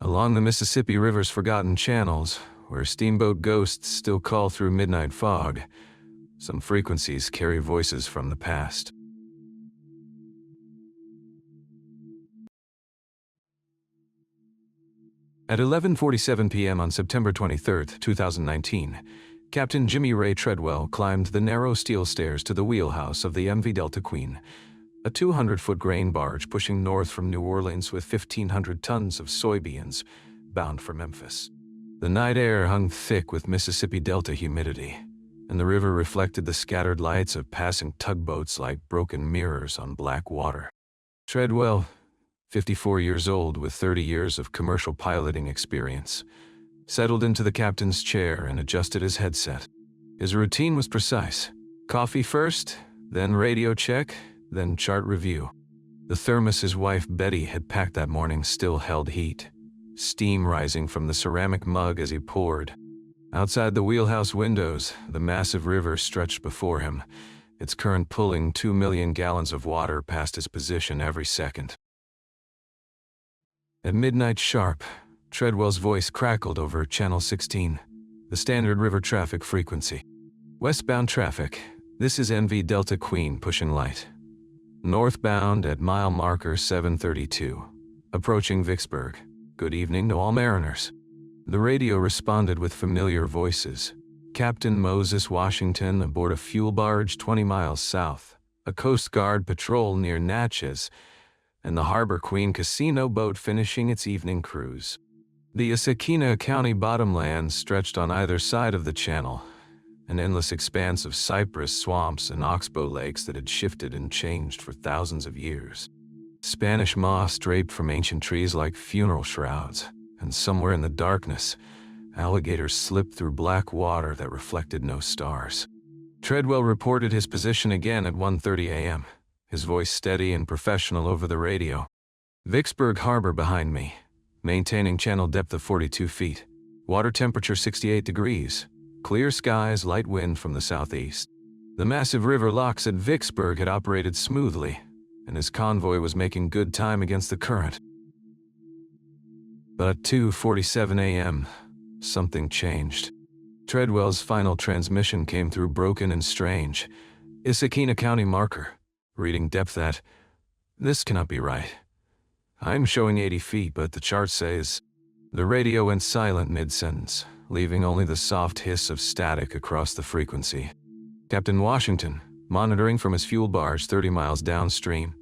Along the Mississippi River's forgotten channels, where steamboat ghosts still call through midnight fog, some frequencies carry voices from the past. At 11:47 p.m. on September 23, 2019, Captain Jimmy Ray Treadwell climbed the narrow steel stairs to the wheelhouse of the MV Delta Queen, a 200-foot grain barge pushing north from New Orleans with 1,500 tons of soybeans, bound for Memphis. The night air hung thick with Mississippi Delta humidity, and the river reflected the scattered lights of passing tugboats like broken mirrors on black water. Treadwell, 54 years old with 30 years of commercial piloting experience, settled into the captain's chair and adjusted his headset. His routine was precise. Coffee first, then radio check, then chart review. The thermos his wife Betty had packed that morning still held heat, steam rising from the ceramic mug as he poured. Outside the wheelhouse windows, the massive river stretched before him, its current pulling 2 million gallons of water past his position every second. At midnight sharp, Treadwell's voice crackled over Channel 16, the standard river traffic frequency. Westbound traffic, this is MV Delta Queen pushing light. Northbound at mile marker 732, approaching Vicksburg. Good evening to all mariners. The radio responded with familiar voices. Captain Moses Washington aboard a fuel barge 20 miles south, a Coast Guard patrol near Natchez, and the Harbor Queen casino boat finishing its evening cruise. The Issaquena County bottomlands stretched on either side of the channel, an endless expanse of cypress swamps and oxbow lakes that had shifted and changed for thousands of years. Spanish moss draped from ancient trees like funeral shrouds, and somewhere in the darkness, alligators slipped through black water that reflected no stars. Treadwell reported his position again at 1:30 a.m., his voice steady and professional over the radio. Vicksburg Harbor behind me, maintaining channel depth of 42 feet, water temperature 68 degrees, clear skies, light wind from the southeast. The massive river locks at Vicksburg had operated smoothly, and his convoy was making good time against the current. But at 2:47 a.m., something changed. Treadwell's final transmission came through broken and strange. Issaquena County marker, reading depth at, "This cannot be right. I'm showing 80 feet, but the chart says..." The radio went silent mid-sentence, leaving only the soft hiss of static across the frequency. Captain Washington, monitoring from his fuel barge 30 miles downstream,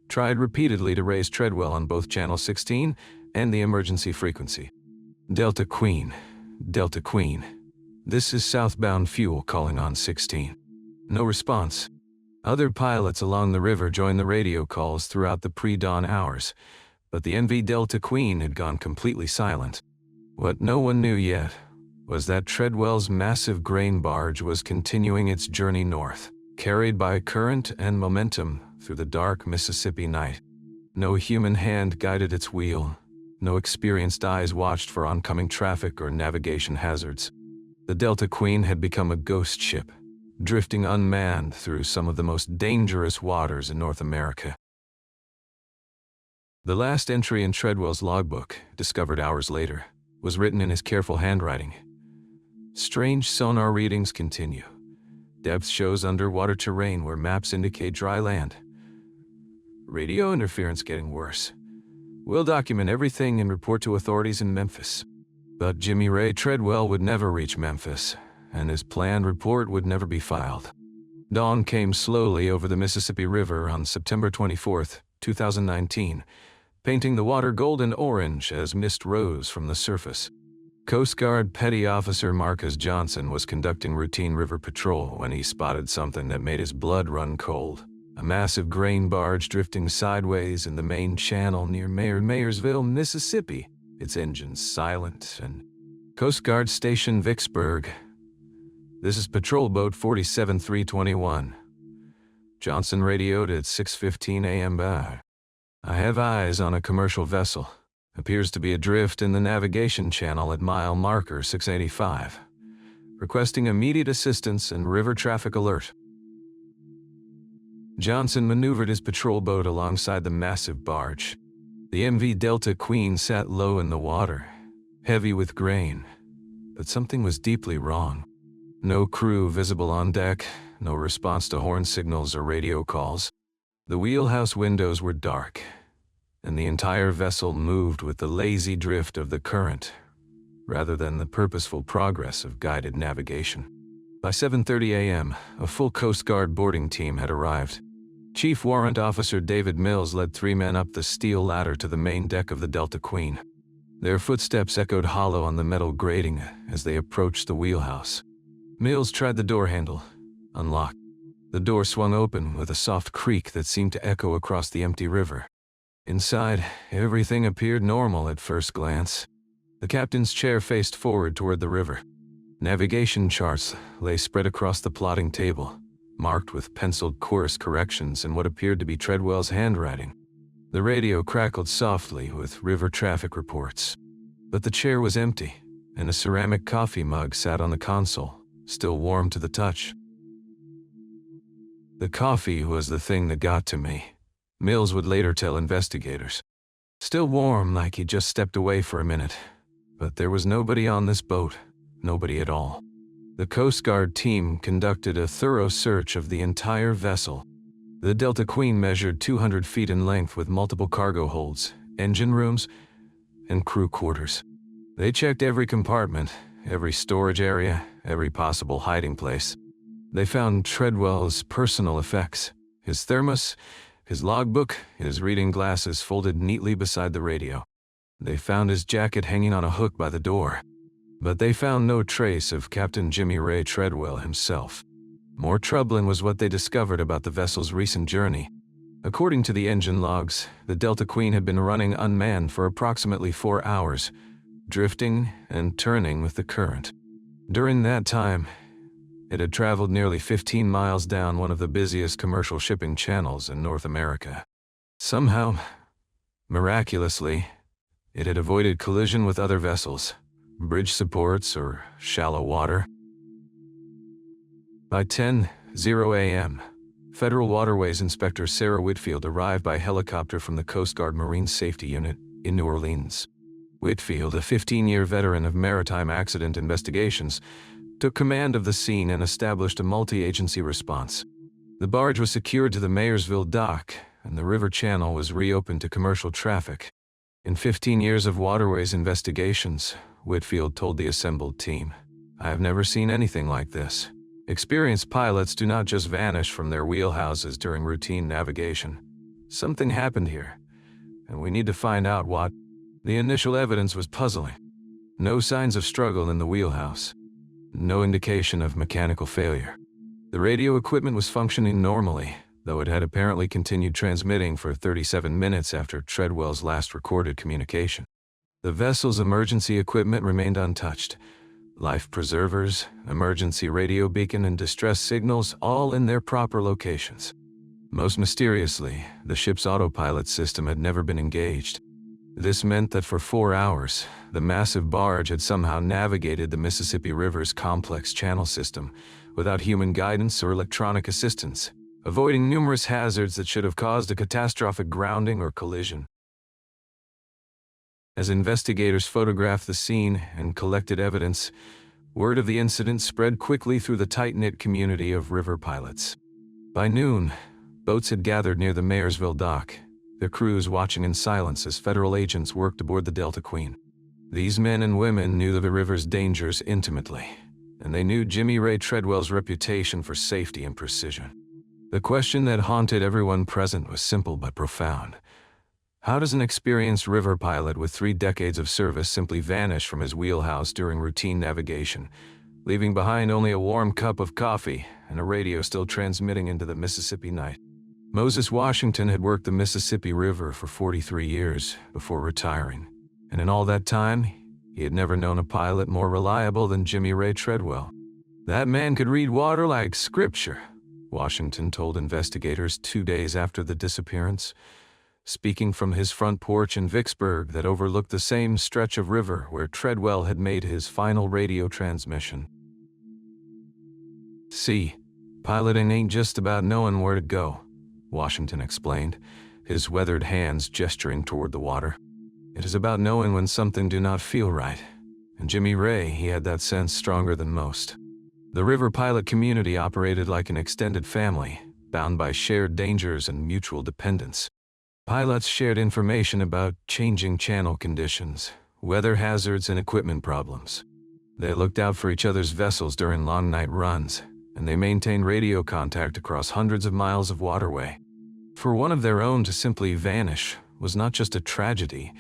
tried repeatedly to raise Treadwell on both Channel 16 and the emergency frequency. Delta Queen, Delta Queen. This is southbound fuel calling on 16. No response. Other pilots along the river joined the radio calls throughout the pre-dawn hours, but the MV Delta Queen had gone completely silent. What no one knew yet was that Treadwell's massive grain barge was continuing its journey north, carried by current and momentum through the dark Mississippi night. No human hand guided its wheel. No experienced eyes watched for oncoming traffic or navigation hazards. The Delta Queen had become a ghost ship, drifting unmanned through some of the most dangerous waters in North America. The last entry in Treadwell's logbook, discovered hours later, was written in his careful handwriting. Strange sonar readings continue. Depth shows underwater terrain where maps indicate dry land. Radio interference getting worse. We'll document everything and report to authorities in Memphis. But Jimmy Ray Treadwell would never reach Memphis, and his planned report would never be filed. Dawn came slowly over the Mississippi River on September 24, 2019, painting the water golden orange as mist rose from the surface. Coast Guard Petty Officer Marcus Johnson was conducting routine river patrol when he spotted something that made his blood run cold. A massive grain barge drifting sideways in the main channel near Mayersville, Mississippi, its engines silent, and Coast Guard Station Vicksburg. This is patrol boat 47321. Johnson radioed at 6:15 a.m. I have eyes on a commercial vessel. Appears to be adrift in the navigation channel at mile marker 685. Requesting immediate assistance and river traffic alert. Johnson maneuvered his patrol boat alongside the massive barge. The MV Delta Queen sat low in the water, heavy with grain, but something was deeply wrong. No crew visible on deck, no response to horn signals or radio calls. The wheelhouse windows were dark, and the entire vessel moved with the lazy drift of the current, rather than the purposeful progress of guided navigation. By 7:30 a.m., a full Coast Guard boarding team had arrived. Chief Warrant Officer David Mills led 3 men up the steel ladder to the main deck of the Delta Queen. Their footsteps echoed hollow on the metal grating as they approached the wheelhouse. Mills tried the door handle, unlocked. The door swung open with a soft creak that seemed to echo across the empty river. Inside, everything appeared normal at first glance. The captain's chair faced forward toward the river. Navigation charts lay spread across the plotting table, marked with penciled course corrections in what appeared to be Treadwell's handwriting. The radio crackled softly with river traffic reports. But the chair was empty, and a ceramic coffee mug sat on the console, still warm to the touch. The coffee was the thing that got to me, Mills would later tell investigators. Still warm, like he'd just stepped away for a minute. But there was nobody on this boat, nobody at all. The Coast Guard team conducted a thorough search of the entire vessel. The Delta Queen measured 200 feet in length with multiple cargo holds, engine rooms, and crew quarters. They checked every compartment, every storage area, every possible hiding place. They found Treadwell's personal effects, his thermos, his logbook, his reading glasses folded neatly beside the radio. They found his jacket hanging on a hook by the door. But they found no trace of Captain Jimmy Ray Treadwell himself. More troubling was what they discovered about the vessel's recent journey. According to the engine logs, the Delta Queen had been running unmanned for approximately 4 hours, drifting and turning with the current. During that time, it had traveled nearly 15 miles down one of the busiest commercial shipping channels in North America. Somehow, miraculously, it had avoided collision with other vessels, bridge supports, or shallow water. By 10:00 a.m., Federal Waterways Inspector Sarah Whitfield arrived by helicopter from the Coast Guard Marine Safety Unit in New Orleans. Whitfield, a 15-year veteran of maritime accident investigations, took command of the scene and established a multi-agency response. The barge was secured to the Mayersville dock, and the river channel was reopened to commercial traffic. In 15 years of waterways investigations, Whitfield told the assembled team, "I have never seen anything like this. Experienced pilots do not just vanish from their wheelhouses during routine navigation. Something happened here, and we need to find out what." The initial evidence was puzzling. No signs of struggle in the wheelhouse. No indication of mechanical failure. The radio equipment was functioning normally, though it had apparently continued transmitting for 37 minutes after Treadwell's last recorded communication. The vessel's emergency equipment remained untouched. Life preservers, emergency radio beacon, and distress signals all in their proper locations. Most mysteriously, the ship's autopilot system had never been engaged. This meant that for 4 hours, the massive barge had somehow navigated the Mississippi River's complex channel system without human guidance or electronic assistance, avoiding numerous hazards that should have caused a catastrophic grounding or collision. As investigators photographed the scene and collected evidence, word of the incident spread quickly through the tight-knit community of river pilots. By noon, boats had gathered near the Mayersville dock, their crews watching in silence as federal agents worked aboard the Delta Queen. These men and women knew the river's dangers intimately, and they knew Jimmy Ray Treadwell's reputation for safety and precision. The question that haunted everyone present was simple but profound. How does an experienced river pilot with 3 decades of service simply vanish from his wheelhouse during routine navigation, leaving behind only a warm cup of coffee and a radio still transmitting into the Mississippi night? Moses Washington had worked the Mississippi River for 43 years before retiring, and in all that time, he had never known a pilot more reliable than Jimmy Ray Treadwell. "That man could read water like scripture," Washington told investigators 2 days after the disappearance, speaking from his front porch in Vicksburg that overlooked the same stretch of river where Treadwell had made his final radio transmission. "See, piloting ain't just about knowing where to go," Washington explained. his weathered hands gesturing toward the water. It is about knowing when something do not feel right, and Jimmy Ray, he had that sense stronger than most. The river pilot community operated like an extended family, bound by shared dangers and mutual dependence. Pilots shared information about changing channel conditions, weather hazards, and equipment problems. They looked out for each other's vessels during long night runs, and they maintained radio contact across hundreds of miles of waterway. For one of their own to simply vanish was not just a tragedy,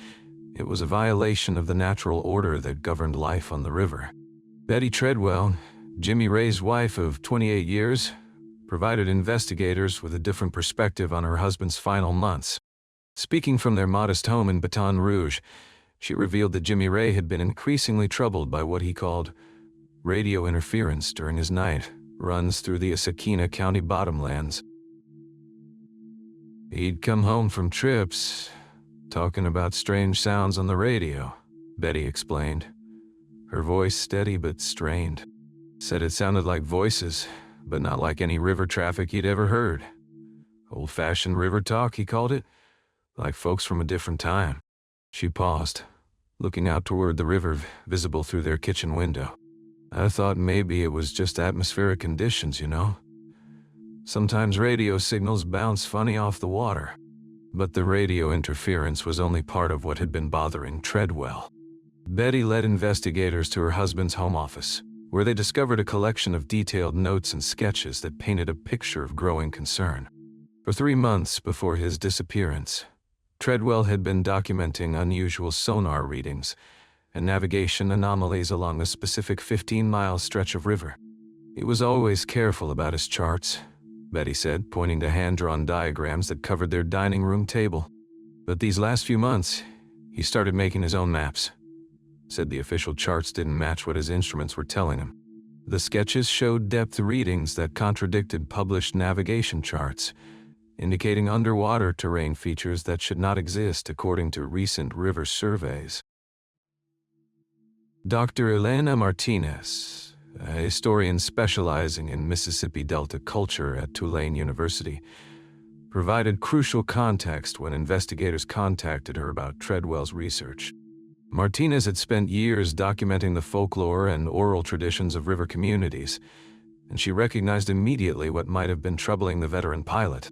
it was a violation of the natural order that governed life on the river. Betty Treadwell, Jimmy Ray's wife of 28 years, provided investigators with a different perspective on her husband's final months. Speaking from their modest home in Baton Rouge, she revealed that Jimmy Ray had been increasingly troubled by what he called radio interference during his night runs through the Issaquena County bottomlands. He'd come home from trips, talking about strange sounds on the radio, Betty explained. Her voice steady but strained. Said it sounded like voices, but not like any river traffic he'd ever heard. Old-fashioned river talk, he called it, like folks from a different time. She paused, looking out toward the river visible through their kitchen window. I thought maybe it was just atmospheric conditions, you know. Sometimes radio signals bounce funny off the water. But the radio interference was only part of what had been bothering Treadwell. Betty led investigators to her husband's home office, where they discovered a collection of detailed notes and sketches that painted a picture of growing concern. For 3 months before his disappearance, Treadwell had been documenting unusual sonar readings and navigation anomalies along a specific 15-mile stretch of river. He was always careful about his charts, Betty said, pointing to hand-drawn diagrams that covered their dining room table. But these last few months, he started making his own maps. Said the official charts didn't match what his instruments were telling him. The sketches showed depth readings that contradicted published navigation charts, indicating underwater terrain features that should not exist according to recent river surveys. Dr. Elena Martinez, a historian specializing in Mississippi Delta culture at Tulane University, provided crucial context when investigators contacted her about Treadwell's research. Martinez had spent years documenting the folklore and oral traditions of river communities, and she recognized immediately what might have been troubling the veteran pilot.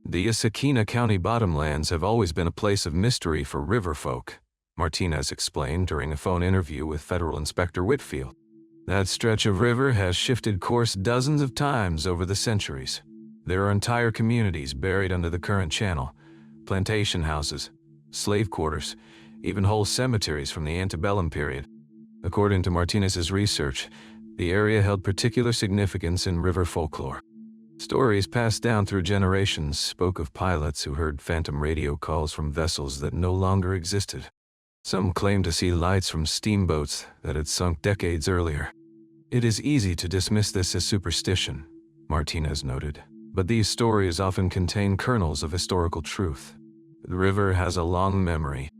The Issaquena County bottomlands have always been a place of mystery for river folk, Martinez explained during a phone interview with Federal Inspector Whitfield. That stretch of river has shifted course dozens of times over the centuries. There are entire communities buried under the current channel, plantation houses, slave quarters, even whole cemeteries from the antebellum period. According to Martinez's research, the area held particular significance in river folklore. Stories passed down through generations spoke of pilots who heard phantom radio calls from vessels that no longer existed. Some claimed to see lights from steamboats that had sunk decades earlier. It is easy to dismiss this as superstition, Martinez noted, but these stories often contain kernels of historical truth. The river has a long memory.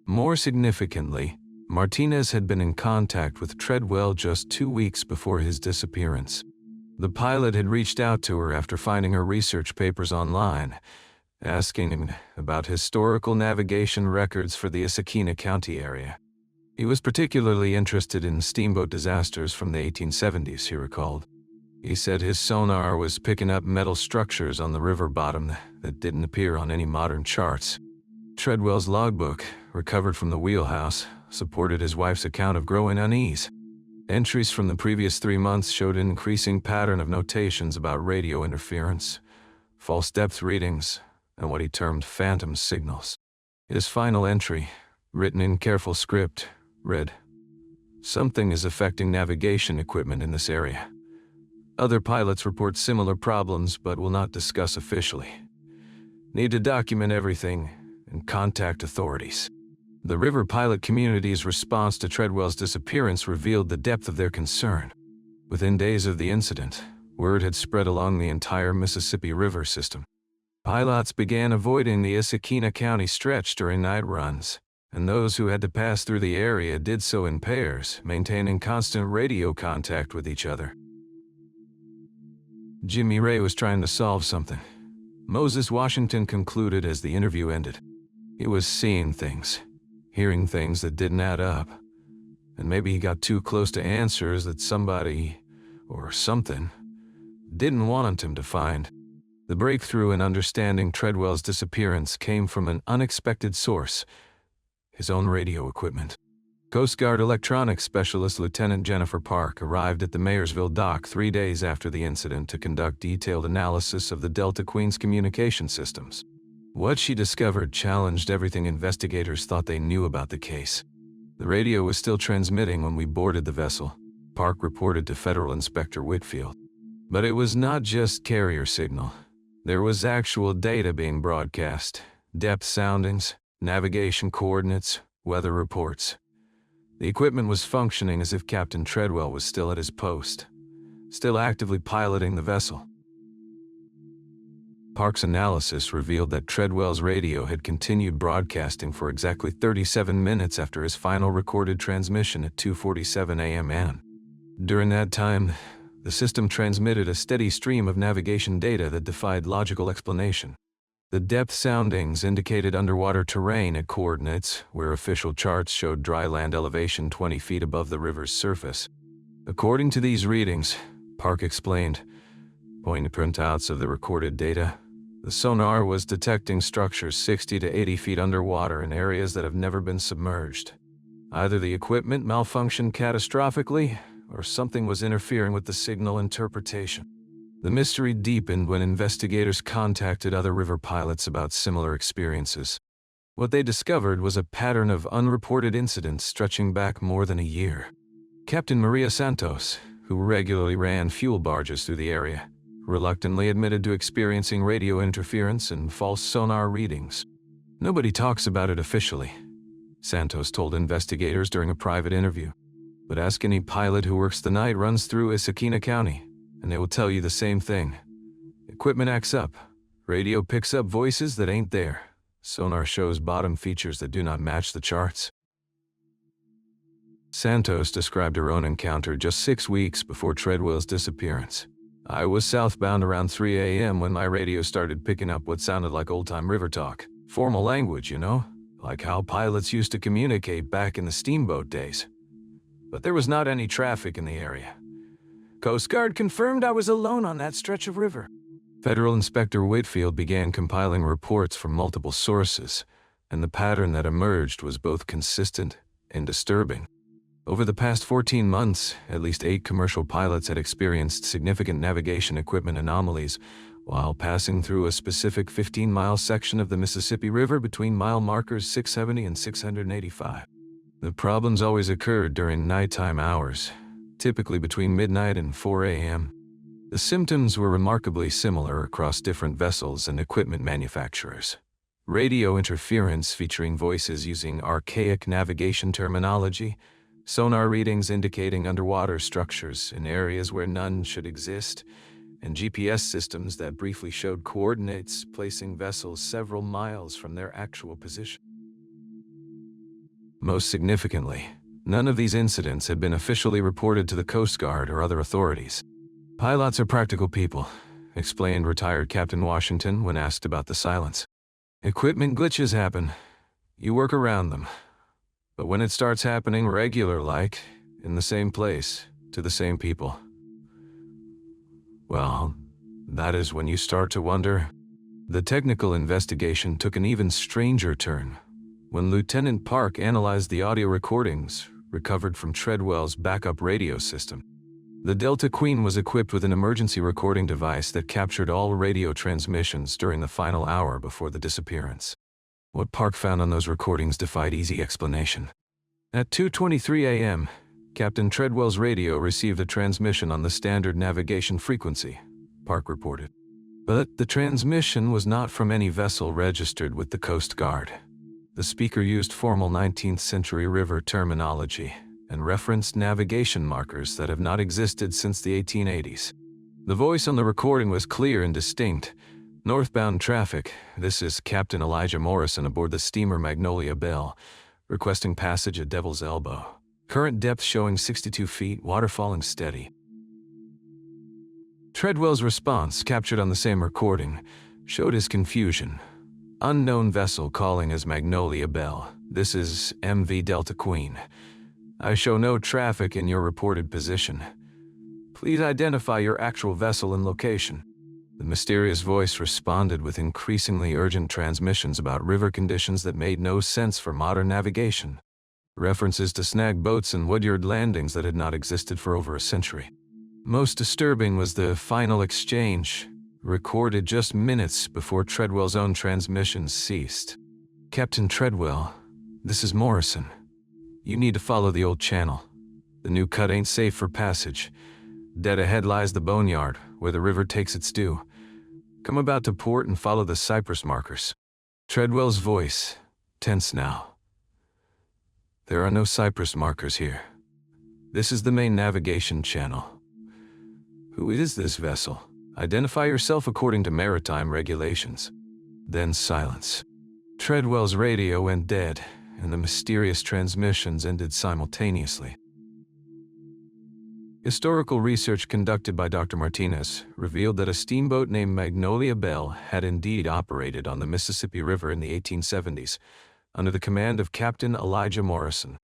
More significantly, Martinez had been in contact with Treadwell just 2 weeks before his disappearance. The pilot had reached out to her after finding her research papers online, asking him about historical navigation records for the Issaquena County area. He was particularly interested in steamboat disasters from the 1870s, he recalled. He said his sonar was picking up metal structures on the river bottom that didn't appear on any modern charts. Treadwell's logbook, recovered from the wheelhouse, supported his wife's account of growing unease. Entries from the previous 3 months showed an increasing pattern of notations about radio interference, false depth readings, and what he termed phantom signals. His final entry, written in careful script, read, "Something is affecting navigation equipment in this area. Other pilots report similar problems but will not discuss officially. Need to document everything and contact authorities." The river pilot community's response to Treadwell's disappearance revealed the depth of their concern. Within days of the incident, word had spread along the entire Mississippi River system. Pilots began avoiding the Issaquena County stretch during night runs, and those who had to pass through the area did so in pairs, maintaining constant radio contact with each other. Jimmy Ray was trying to solve something, Moses Washington concluded as the interview ended. He was seeing things, hearing things that didn't add up. And maybe he got too close to answers that somebody, or something, didn't want him to find. The breakthrough in understanding Treadwell's disappearance came from an unexpected source: his own radio equipment. Coast Guard electronics specialist Lieutenant Jennifer Park arrived at the Mayersville dock 3 days after the incident to conduct detailed analysis of the Delta Queen's communication systems. What she discovered challenged everything investigators thought they knew about the case. The radio was still transmitting when we boarded the vessel, Park reported to Federal Inspector Whitfield. But it was not just carrier signal. There was actual data being broadcast: depth soundings, navigation coordinates, weather reports. The equipment was functioning as if Captain Treadwell was still at his post, still actively piloting the vessel. Park's analysis revealed that Treadwell's radio had continued broadcasting for exactly 37 minutes after his final recorded transmission at 2:47 a.m. During that time, the system transmitted a steady stream of navigation data that defied logical explanation. The depth soundings indicated underwater terrain at coordinates where official charts showed dry land elevation 20 feet above the river's surface. According to these readings, Park explained, pointing to printouts of the recorded data, the sonar was detecting structures 60 to 80 feet underwater in areas that have never been submerged. Either the equipment malfunctioned catastrophically, or something was interfering with the signal interpretation. The mystery deepened when investigators contacted other river pilots about similar experiences. What they discovered was a pattern of unreported incidents stretching back more than a year. Captain Maria Santos, who regularly ran fuel barges through the area, reluctantly admitted to experiencing radio interference and false sonar readings. Nobody talks about it officially, Santos told investigators during a private interview. But ask any pilot who works the night runs through Issaquena County, and they will tell you the same thing. Equipment acts up. Radio picks up voices that ain't there. Sonar shows bottom features that do not match the charts. Santos described her own encounter just 6 weeks before Treadwell's disappearance. I was southbound around 3 a.m. when my radio started picking up what sounded like old-time river talk. Formal language, you know? Like how pilots used to communicate back in the steamboat days. But there was not any traffic in the area. Coast Guard confirmed I was alone on that stretch of river. Federal Inspector Whitfield began compiling reports from multiple sources, and the pattern that emerged was both consistent and disturbing. Over the past 14 months, at least 8 commercial pilots had experienced significant navigation equipment anomalies while passing through a specific 15-mile section of the Mississippi River between mile markers 670 and 685. The problems always occurred during nighttime hours, typically between midnight and 4 a.m. The symptoms were remarkably similar across different vessels and equipment manufacturers. Radio interference featuring voices using archaic navigation terminology, sonar readings indicating underwater structures in areas where none should exist, and GPS systems that briefly showed coordinates placing vessels several miles from their actual position. Most significantly, none of these incidents had been officially reported to the Coast Guard or other authorities. Pilots are practical people, explained retired Captain Washington when asked about the silence. Equipment glitches happen. You work around them. But when it starts happening regular-like, in the same place, to the same people, well, that is when you start to wonder. The technical investigation took an even stranger turn when Lieutenant Park analyzed the audio recordings recovered from Treadwell's backup radio system. The Delta Queen was equipped with an emergency recording device that captured all radio transmissions during the final hour before the disappearance. What Park found on those recordings defied easy explanation. At 2:23 a.m., Captain Treadwell's radio received a transmission on the standard navigation frequency, Park reported. But the transmission was not from any vessel registered with the Coast Guard. The speaker used formal 19th century river terminology and referenced navigation markers that have not existed since the 1880s. The voice on the recording was clear and distinct. Northbound traffic, this is Captain Elijah Morrison aboard the steamer Magnolia Belle, requesting passage at Devil's Elbow. Current depth showing 62 feet, water falling steady. Treadwell's response, captured on the same recording, showed his confusion. Unknown vessel calling as Magnolia Belle. This is MV Delta Queen. I show no traffic in your reported position. Please identify your actual vessel and location. The mysterious voice responded with increasingly urgent transmissions about river conditions that made no sense for modern navigation. References to snag boats and woodyard landings that had not existed for over a century. Most disturbing was the final exchange, recorded just minutes before Treadwell's own transmissions ceased. Captain Treadwell, this is Morrison. You need to follow the old channel. The new cut ain't safe for passage. Dead ahead lies the boneyard, where the river takes its due. Come about to port and follow the cypress markers. Treadwell's voice, tense now. There are no cypress markers here. This is the main navigation channel. Who is this vessel? Identify yourself according to maritime regulations. Then silence. Treadwell's radio went dead, and the mysterious transmissions ended simultaneously. Historical research conducted by Dr. Martinez revealed that a steamboat named Magnolia Belle had indeed operated on the Mississippi River in the 1870s, under the command of Captain Elijah Morrison.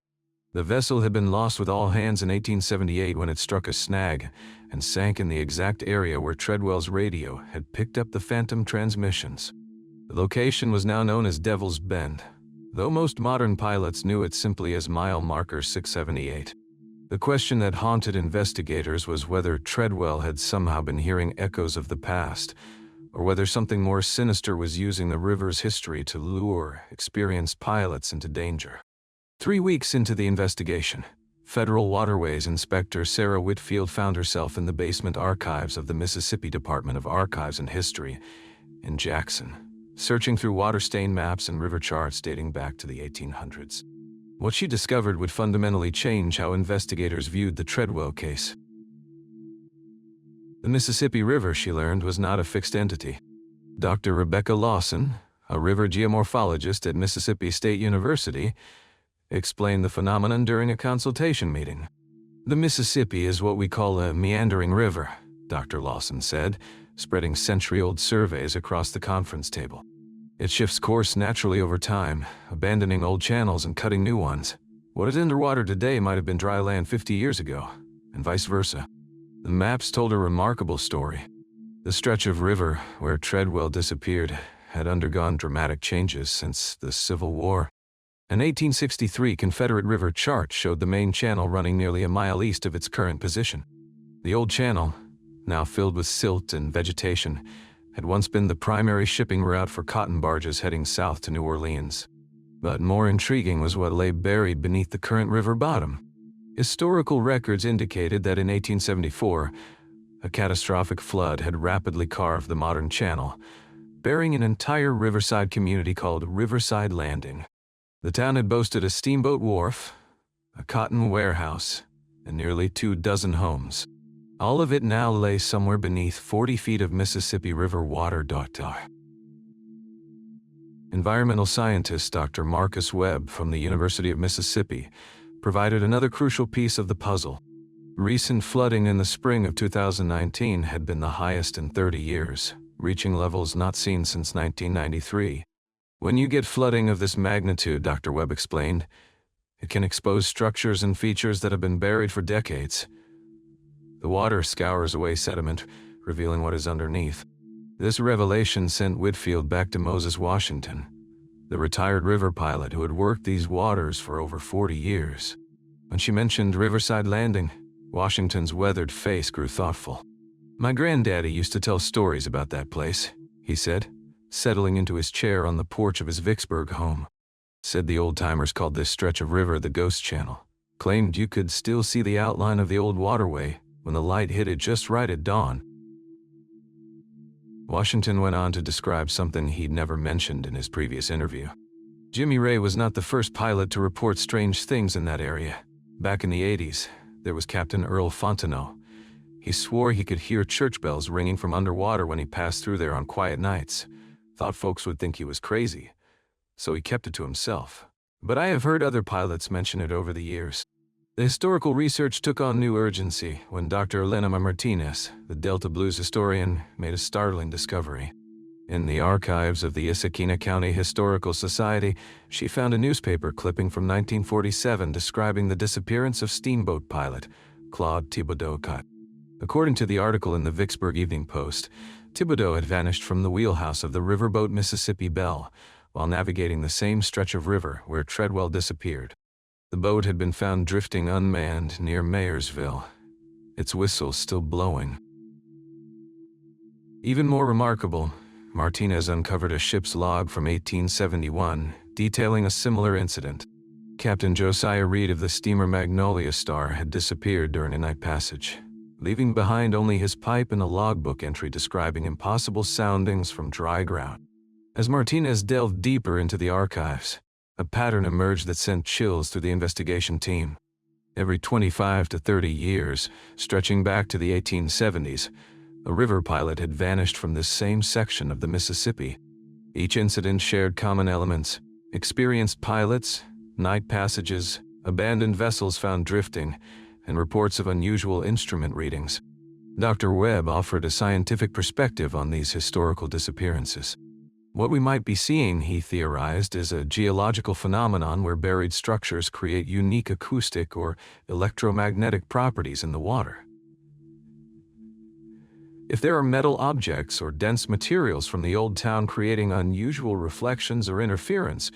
The vessel had been lost with all hands in 1878 when it struck a snag and sank in the exact area where Treadwell's radio had picked up the phantom transmissions. The location was now known as Devil's Bend, though most modern pilots knew it simply as mile marker 678. The question that haunted investigators was whether Treadwell had somehow been hearing echoes of the past, or whether something more sinister was using the river's history to lure experienced pilots into danger. 3 weeks into the investigation, Federal Waterways Inspector Sarah Whitfield found herself in the basement archives of the Mississippi Department of Archives and History in Jackson, searching through water-stained maps and river charts dating back to the 1800s. What she discovered would fundamentally change how investigators viewed the Treadwell case. The Mississippi River, she learned, was not a fixed entity. Dr. Rebecca Lawson, a river geomorphologist at Mississippi State University, explained the phenomenon during a consultation meeting. The Mississippi is what we call a meandering river, Dr. Lawson said, spreading century-old surveys across the conference table. It shifts course naturally over time, abandoning old channels and cutting new ones. What is underwater today might have been dry land 50 years ago, and vice versa. The maps told a remarkable story. The stretch of river where Treadwell disappeared had undergone dramatic changes since the Civil War. An 1863 Confederate river chart showed the main channel running nearly a mile east of its current position. The old channel, now filled with silt and vegetation, had once been the primary shipping route for cotton barges heading south to New Orleans. But more intriguing was what lay buried beneath the current river bottom. Historical records indicated that in 1874, a catastrophic flood had rapidly carved the modern channel, burying an entire riverside community called Riverside Landing. The town had boasted a steamboat wharf, a cotton warehouse, and nearly 24 homes. All of it now lay somewhere beneath 40 feet of Mississippi River water. Environmental scientist Dr. Marcus Webb from the University of Mississippi provided another crucial piece of the puzzle. Recent flooding in the spring of 2019 had been the highest in 30 years, reaching levels not seen since 1993. When you get flooding of this magnitude, Dr. Webb explained, it can expose structures and features that have been buried for decades. The water scours away sediment, revealing what is underneath. This revelation sent Whitfield back to Moses, Washington, the retired river pilot who had worked these waters for over 40 years. When she mentioned Riverside Landing, Washington's weathered face grew thoughtful. My granddaddy used to tell stories about that place, he said, settling into his chair on the porch of his Vicksburg home. Said the old-timers called this stretch of river the Ghost Channel. Claimed you could still see the outline of the old waterway when the light hit it just right at dawn. Washington went on to describe something he'd never mentioned in his previous interview. Jimmy Ray was not the first pilot to report strange things in that area. Back in the 80s, there was Captain Earl Fontenot. He swore he could hear church bells ringing from underwater when he passed through there on quiet nights. Thought folks would think he was crazy, so he kept it to himself. But I have heard other pilots mention it over the years. The historical research took on new urgency when Dr. Elena Martinez, the Delta Blues historian, made a startling discovery. In the archives of the Issaquena County Historical Society, she found a newspaper clipping from 1947 describing the disappearance of steamboat pilot Claude Thibodeau. According to the article in the Vicksburg Evening Post, Thibodeau had vanished from the wheelhouse of the riverboat Mississippi Belle while navigating the same stretch of river where Treadwell disappeared. The boat had been found drifting unmanned near Mayersville, its whistle still blowing. Even more remarkable, Martinez uncovered a ship's log from 1871 detailing a similar incident. Captain Josiah Reed of the steamer Magnolia Star had disappeared during a night passage, leaving behind only his pipe and a logbook entry describing impossible soundings from dry ground. As Martinez delved deeper into the archives, a pattern emerged that sent chills through the investigation team. Every 25 to 30 years, stretching back to the 1870s, a river pilot had vanished from this same section of the Mississippi. Each incident shared common elements: experienced pilots, night passages, abandoned vessels found drifting, and reports of unusual instrument readings. Dr. Webb offered a scientific perspective on these historical disappearances. What we might be seeing, he theorized, is a geological phenomenon where buried structures create unique acoustic or electromagnetic properties in the water. If there are metal objects or dense materials from the old town creating unusual reflections or interference,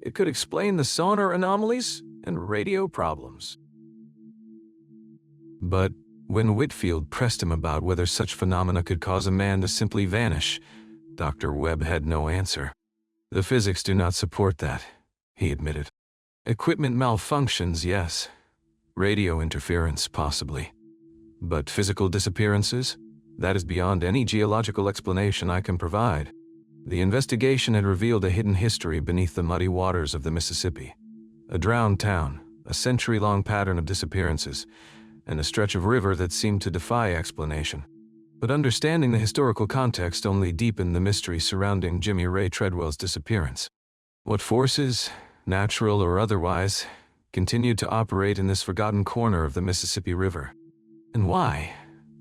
it could explain the sonar anomalies and radio problems. But when Whitfield pressed him about whether such phenomena could cause a man to simply vanish, Dr. Webb had no answer. The physics do not support that, he admitted. Equipment malfunctions, yes. Radio interference, possibly. But physical disappearances? That is beyond any geological explanation I can provide. The investigation had revealed a hidden history beneath the muddy waters of the Mississippi. A drowned town, a century-long pattern of disappearances, and a stretch of river that seemed to defy explanation. But understanding the historical context only deepened the mystery surrounding Jimmy Ray Treadwell's disappearance. What forces, natural or otherwise, continued to operate in this forgotten corner of the Mississippi River? And why,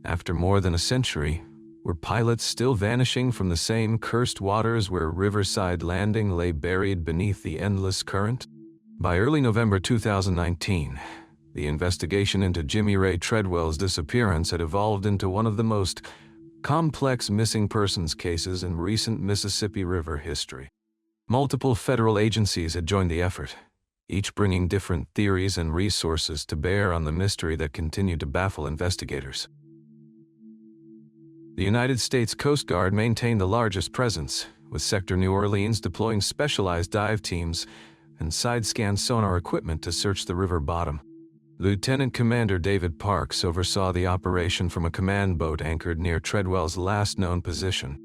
after more than a century, were pilots still vanishing from the same cursed waters where Riverside Landing lay buried beneath the endless current? By early November 2019, the investigation into Jimmy Ray Treadwell's disappearance had evolved into one of the most complex missing persons cases in recent Mississippi River history. Multiple federal agencies had joined the effort, each bringing different theories and resources to bear on the mystery that continued to baffle investigators. The United States Coast Guard maintained the largest presence, with Sector New Orleans deploying specialized dive teams and side-scan sonar equipment to search the river bottom. Lieutenant Commander David Parks oversaw the operation from a command boat anchored near Treadwell's last known position.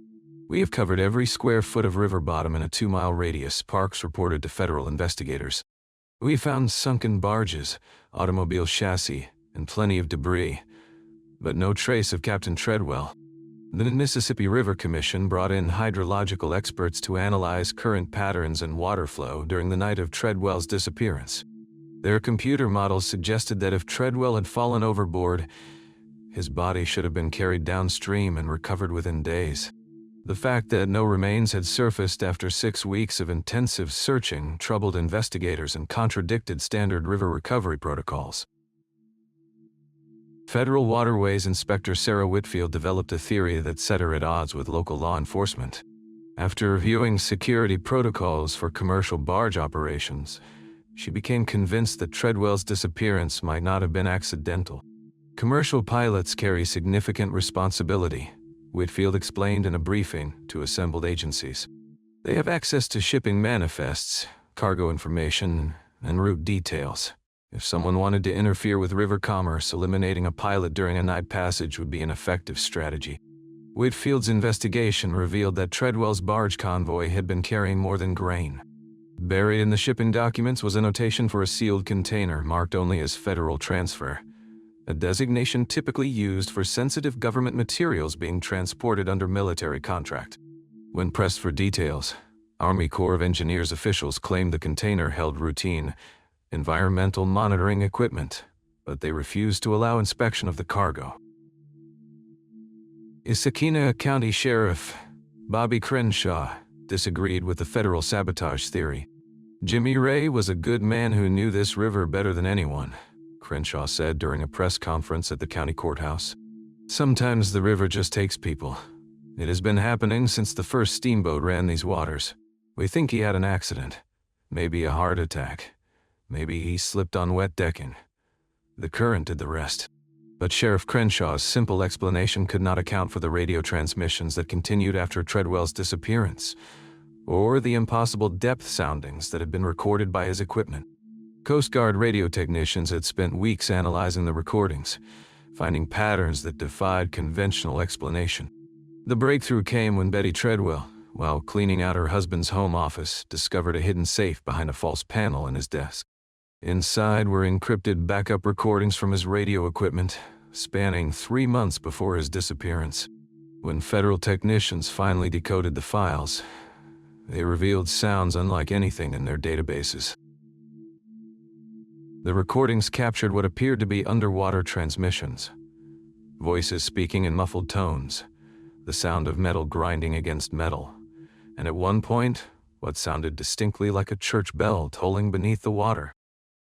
"We have covered every square foot of river bottom in a 2-mile radius," Parks reported to federal investigators. "We found sunken barges, automobile chassis, and plenty of debris, but no trace of Captain Treadwell." The Mississippi River Commission brought in hydrological experts to analyze current patterns and water flow during the night of Treadwell's disappearance. Their computer models suggested that if Treadwell had fallen overboard, his body should have been carried downstream and recovered within days. The fact that no remains had surfaced after 6 weeks of intensive searching troubled investigators and contradicted standard river recovery protocols. Federal Waterways Inspector Sarah Whitfield developed a theory that set her at odds with local law enforcement. After reviewing security protocols for commercial barge operations, she became convinced that Treadwell's disappearance might not have been accidental. "Commercial pilots carry significant responsibility," Whitfield explained in a briefing to assembled agencies. "They have access to shipping manifests, cargo information, and route details. If someone wanted to interfere with river commerce, eliminating a pilot during a night passage would be an effective strategy." Whitfield's investigation revealed that Treadwell's barge convoy had been carrying more than grain. Buried in the shipping documents was a notation for a sealed container marked only as Federal Transfer, a designation typically used for sensitive government materials being transported under military contract. When pressed for details, Army Corps of Engineers officials claimed the container held routine environmental monitoring equipment, but they refused to allow inspection of the cargo. Issaquena County Sheriff Bobby Crenshaw disagreed with the federal sabotage theory. Jimmy Ray was a good man who knew this river better than anyone, Crenshaw said during a press conference at the county courthouse. Sometimes the river just takes people. It has been happening since the first steamboat ran these waters. We think he had an accident, maybe a heart attack, maybe he slipped on wet decking. The current did the rest. But Sheriff Crenshaw's simple explanation could not account for the radio transmissions that continued after Treadwell's disappearance, or the impossible depth soundings that had been recorded by his equipment. Coast Guard radio technicians had spent weeks analyzing the recordings, finding patterns that defied conventional explanation. The breakthrough came when Betty Treadwell, while cleaning out her husband's home office, discovered a hidden safe behind a false panel in his desk. Inside were encrypted backup recordings from his radio equipment, spanning 3 months before his disappearance. When federal technicians finally decoded the files, they revealed sounds unlike anything in their databases. The recordings captured what appeared to be underwater transmissions. Voices speaking in muffled tones, the sound of metal grinding against metal, and at one point, what sounded distinctly like a church bell tolling beneath the water.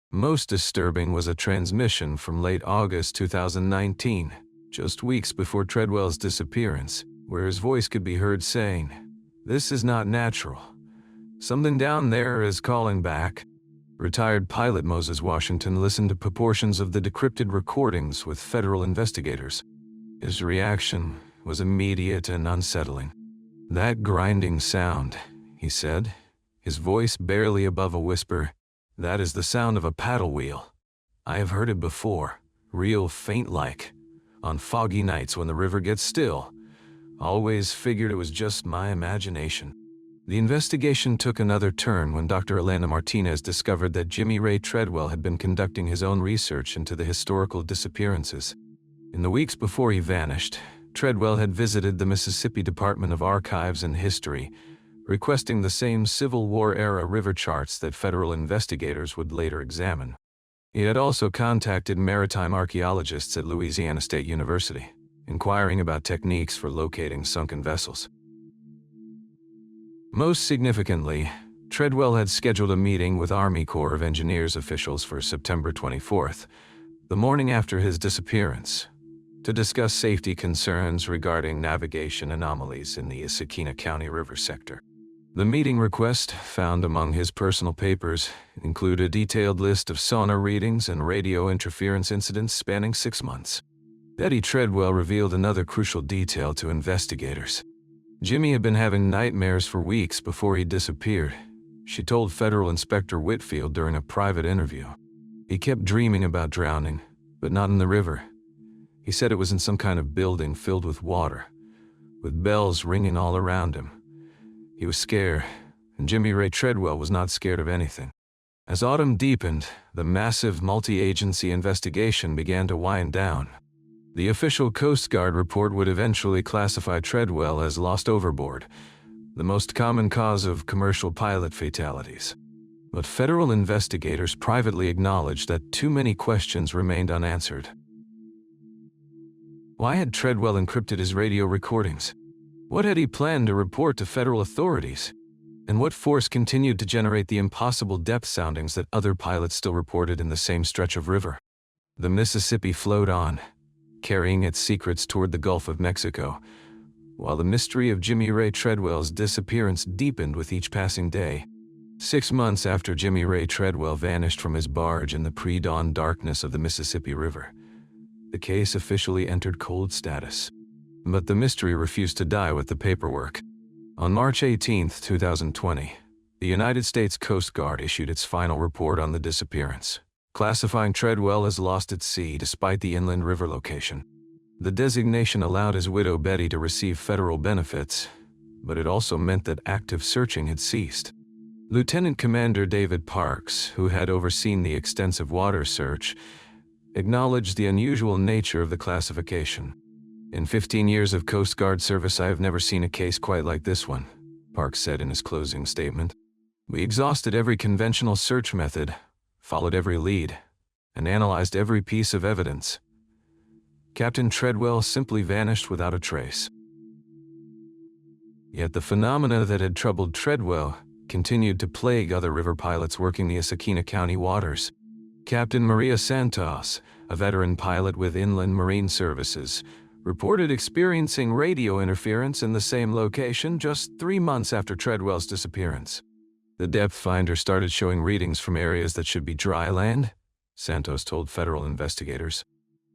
Most disturbing was a transmission from late August 2019, just weeks before Treadwell's disappearance, where his voice could be heard saying, "This is not natural. Something down there is calling back." Retired pilot Moses Washington listened to portions of the decrypted recordings with federal investigators. His reaction was immediate and unsettling. "That grinding sound," he said, his voice barely above a whisper, "that is the sound of a paddle wheel. I have heard it before, real faint-like, on foggy nights when the river gets still. Always figured it was just my imagination." The investigation took another turn when Dr. Elena Martinez discovered that Jimmy Ray Treadwell had been conducting his own research into the historical disappearances. In the weeks before he vanished, Treadwell had visited the Mississippi Department of Archives and History, requesting the same Civil War-era river charts that federal investigators would later examine. He had also contacted maritime archaeologists at Louisiana State University, inquiring about techniques for locating sunken vessels. Most significantly, Treadwell had scheduled a meeting with Army Corps of Engineers officials for September 24th, the morning after his disappearance, to discuss safety concerns regarding navigation anomalies in the Issaquena County river sector. The meeting request, found among his personal papers, included a detailed list of sonar readings and radio interference incidents spanning 6 months. Betty Treadwell revealed another crucial detail to investigators. Jimmy had been having nightmares for weeks before he disappeared, she told Federal Inspector Whitfield during a private interview. He kept dreaming about drowning, but not in the river. He said it was in some kind of building filled with water, with bells ringing all around him. He was scared, and Jimmy Ray Treadwell was not scared of anything. As autumn deepened, the massive multi-agency investigation began to wind down. The official Coast Guard report would eventually classify Treadwell as lost overboard, the most common cause of commercial pilot fatalities. But federal investigators privately acknowledged that too many questions remained unanswered. Why had Treadwell encrypted his radio recordings? What had he planned to report to federal authorities? And what force continued to generate the impossible depth soundings that other pilots still reported in the same stretch of river? The Mississippi flowed on, carrying its secrets toward the Gulf of Mexico, while the mystery of Jimmy Ray Treadwell's disappearance deepened with each passing day. 6 months after Jimmy Ray Treadwell vanished from his barge in the pre-dawn darkness of the Mississippi River, the case officially entered cold status. But the mystery refused to die with the paperwork. On March 18, 2020, the United States Coast Guard issued its final report on the disappearance, classifying Treadwell as lost at sea despite the inland river location. The designation allowed his widow Betty to receive federal benefits, but it also meant that active searching had ceased. Lieutenant Commander David Parks, who had overseen the extensive water search, acknowledged the unusual nature of the classification. "In 15 years of Coast Guard service, I have never seen a case quite like this one," Parks said in his closing statement. "We exhausted every conventional search method, followed every lead, and analyzed every piece of evidence. Captain Treadwell simply vanished without a trace." Yet the phenomena that had troubled Treadwell continued to plague other river pilots working the Issaquena County waters. Captain Maria Santos, a veteran pilot with Inland Marine Services, reported experiencing radio interference in the same location just 3 months after Treadwell's disappearance. The depth finder started showing readings from areas that should be dry land, Santos told federal investigators.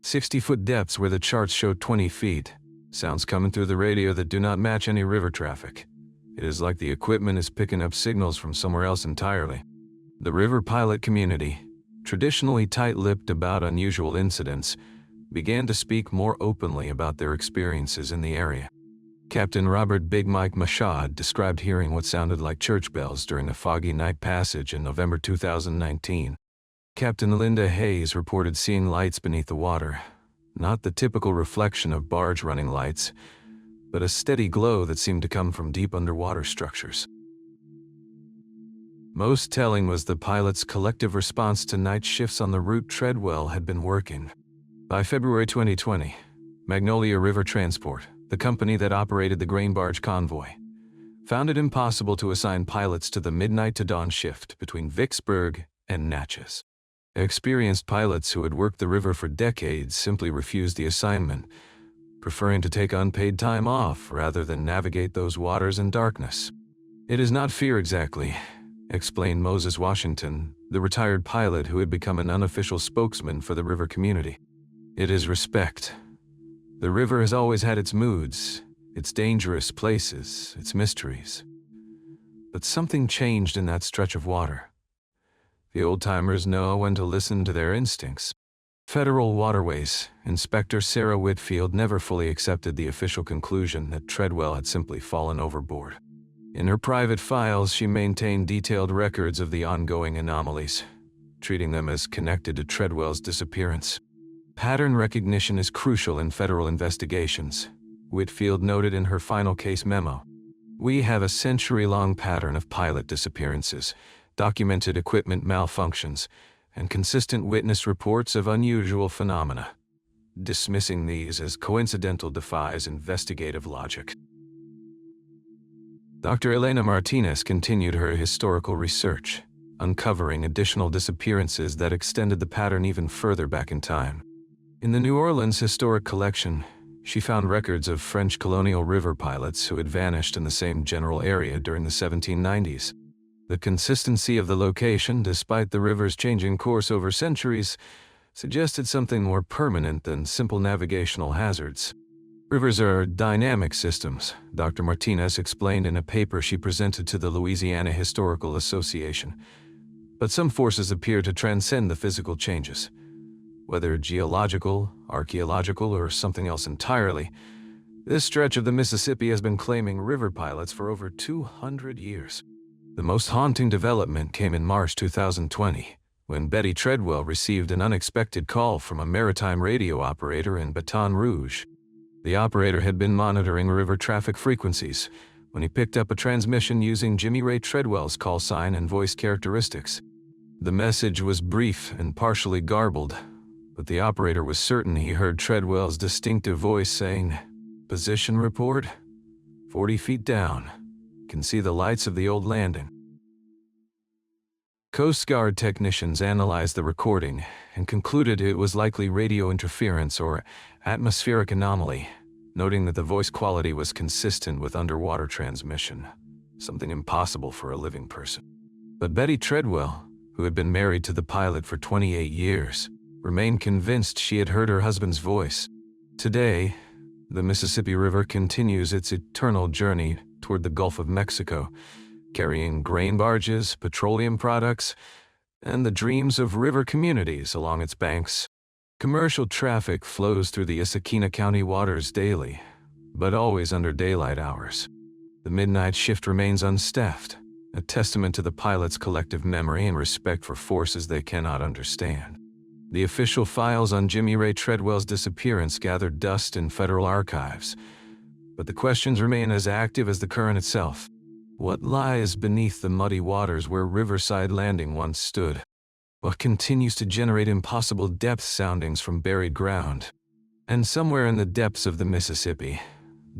60-foot depths where the charts showed 20 feet. Sounds coming through the radio that do not match any river traffic. It is like the equipment is picking up signals from somewhere else entirely. The river pilot community, traditionally tight-lipped about unusual incidents, began to speak more openly about their experiences in the area. Captain Robert Big Mike Mashad described hearing what sounded like church bells during a foggy night passage in November 2019. Captain Linda Hayes reported seeing lights beneath the water, not the typical reflection of barge running lights, but a steady glow that seemed to come from deep underwater structures. Most telling was the pilot's collective response to night shifts on the route Treadwell had been working. By February 2020, Magnolia River Transport, the company that operated the grain barge convoy, found it impossible to assign pilots to the midnight to dawn shift between Vicksburg and Natchez. Experienced pilots who had worked the river for decades simply refused the assignment, preferring to take unpaid time off rather than navigate those waters in darkness. "It is not fear exactly," explained Moses Washington, the retired pilot who had become an unofficial spokesman for the river community. "It is respect. The river has always had its moods, its dangerous places, its mysteries. But something changed in that stretch of water. The old-timers know when to listen to their instincts." Federal Waterways Inspector Sarah Whitfield never fully accepted the official conclusion that Treadwell had simply fallen overboard. In her private files, she maintained detailed records of the ongoing anomalies, treating them as connected to Treadwell's disappearance. "Pattern recognition is crucial in federal investigations," Whitfield noted in her final case memo. "We have a century-long pattern of pilot disappearances, documented equipment malfunctions, and consistent witness reports of unusual phenomena. Dismissing these as coincidental defies investigative logic." Dr. Elena Martinez continued her historical research, uncovering additional disappearances that extended the pattern even further back in time. In the New Orleans Historic Collection, she found records of French colonial river pilots who had vanished in the same general area during the 1790s. The consistency of the location, despite the river's changing course over centuries, suggested something more permanent than simple navigational hazards. "Rivers are dynamic systems," Dr. Martinez explained in a paper she presented to the Louisiana Historical Association. "But some forces appear to transcend the physical changes. Whether geological, archaeological, or something else entirely, this stretch of the Mississippi has been claiming river pilots for over 200 years. The most haunting development came in March 2020, when Betty Treadwell received an unexpected call from a maritime radio operator in Baton Rouge. The operator had been monitoring river traffic frequencies when he picked up a transmission using Jimmy Ray Treadwell's call sign and voice characteristics. The message was brief and partially garbled, but the operator was certain he heard Treadwell's distinctive voice saying, "Position report, 40 feet down. Can see the lights of the old landing." Coast Guard technicians analyzed the recording and concluded it was likely radio interference or atmospheric anomaly, noting that the voice quality was consistent with underwater transmission, something impossible for a living person. But Betty Treadwell, who had been married to the pilot for 28 years, remained convinced she had heard her husband's voice. Today, the Mississippi River continues its eternal journey toward the Gulf of Mexico, carrying grain barges, petroleum products, and the dreams of river communities along its banks. Commercial traffic flows through the Issaquena County waters daily, but always under daylight hours. The midnight shift remains unstaffed, a testament to the pilots' collective memory and respect for forces they cannot understand. The official files on Jimmy Ray Treadwell's disappearance gathered dust in federal archives, but the questions remain as active as the current itself. What lies beneath the muddy waters where Riverside Landing once stood? What continues to generate impossible depth soundings from buried ground? And somewhere in the depths of the Mississippi,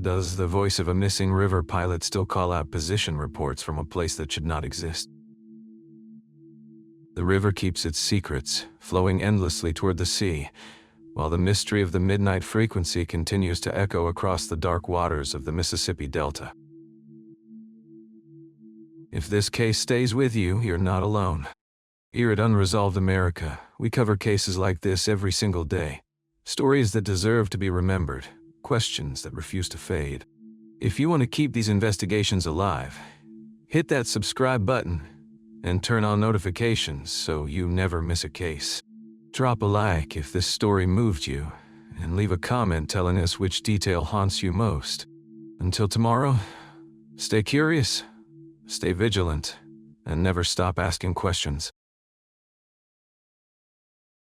Does the voice of a missing river pilot still call out position reports from a place that should not exist? The river keeps its secrets, flowing endlessly toward the sea, while the mystery of the midnight frequency continues to echo across the dark waters of the Mississippi Delta. If this case stays with you, you're not alone. Here at Unresolved America, we cover cases like this every single day. Stories that deserve to be remembered, questions that refuse to fade. If you want to keep these investigations alive, hit that subscribe button and turn on notifications so you never miss a case. Drop a like if this story moved you, and leave a comment telling us which detail haunts you most. Until tomorrow, stay curious, stay vigilant, and never stop asking questions.